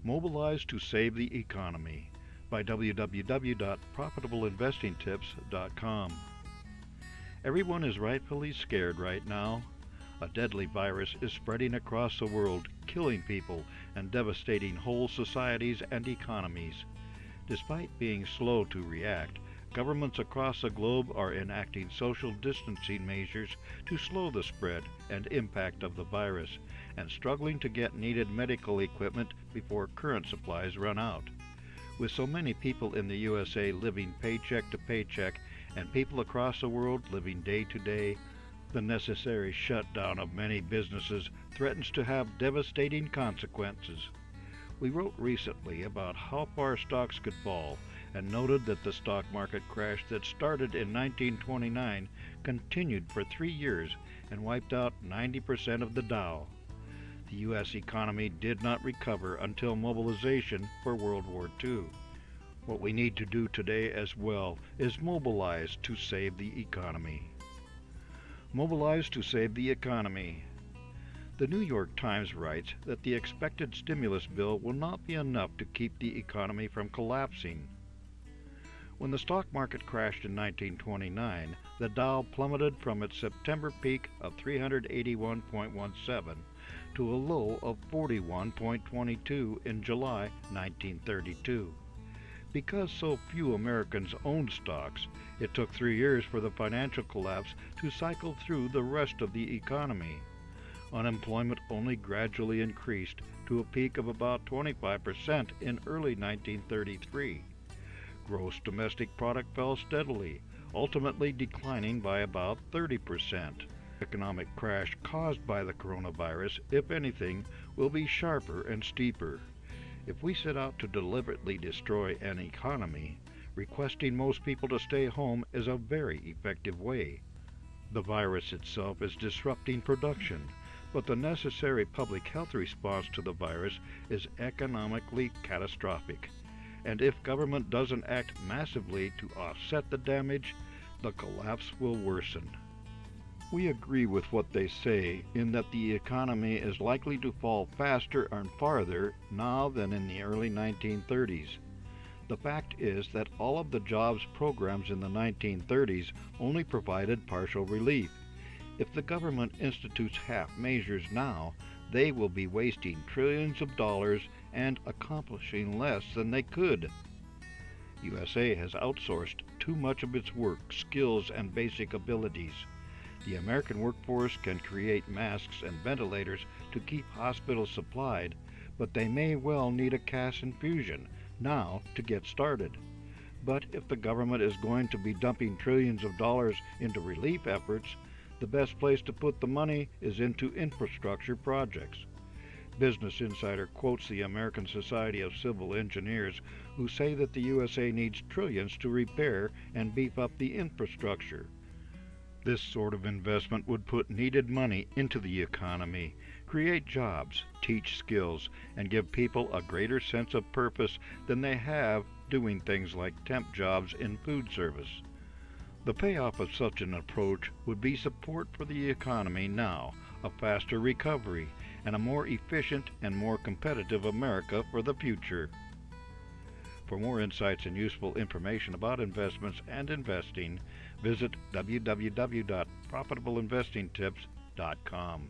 Mobilize to Save the Economy by www.profitableinvestingtips.com. Everyone is rightfully scared right now. A deadly virus is spreading across the world, killing people and devastating whole societies and economies. Despite being slow to react, governments across the globe are enacting social distancing measures to slow the spread and impact of the virus, and struggling to get needed medical equipment before current supplies run out. With so many people in the USA living paycheck to paycheck and people across the world living day to day, the necessary shutdown of many businesses threatens to have devastating consequences. We wrote recently about how far stocks could fall and noted that the stock market crash that started in 1929 continued for 3 years and wiped out 90% of the Dow. The U.S. economy did not recover until mobilization for World War II. What we need to do today as well is mobilize to save the economy. Mobilize to save the economy. The New York Times writes that the expected stimulus bill will not be enough to keep the economy from collapsing. When the stock market crashed in 1929, the Dow plummeted from its September peak of 381.17 to a low of 41.22 in July 1932. Because so few Americans owned stocks, it took 3 years for the financial collapse to cycle through the rest of the economy. Unemployment only gradually increased to a peak of about 25% in early 1933. Gross domestic product fell steadily, ultimately declining by about 30%. Economic crash caused by the coronavirus, if anything, will be sharper and steeper. If we set out to deliberately destroy an economy, requesting most people to stay home is a very effective way. The virus itself is disrupting production, but the necessary public health response to the virus is economically catastrophic. And if government doesn't act massively to offset the damage, the collapse will worsen. We agree with what they say in that the economy is likely to fall faster and farther now than in the early 1930s. The fact is that all of the jobs programs in the 1930s only provided partial relief. If the government institutes half measures now, they will be wasting trillions of dollars and accomplishing less than they could. USA has outsourced too much of its work, skills, and basic abilities. The American workforce can create masks and ventilators to keep hospitals supplied, but they may well need a cash infusion now to get started. But if the government is going to be dumping trillions of dollars into relief efforts, the best place to put the money is into infrastructure projects. Business Insider quotes the American Society of Civil Engineers, who say that the USA needs trillions to repair and beef up the infrastructure. This sort of investment would put needed money into the economy, create jobs, teach skills, and give people a greater sense of purpose than they have doing things like temp jobs in food service. The payoff of such an approach would be support for the economy now, a faster recovery, and a more efficient and more competitive America for the future. For more insights and useful information about investments and investing, visit www.profitableinvestingtips.com.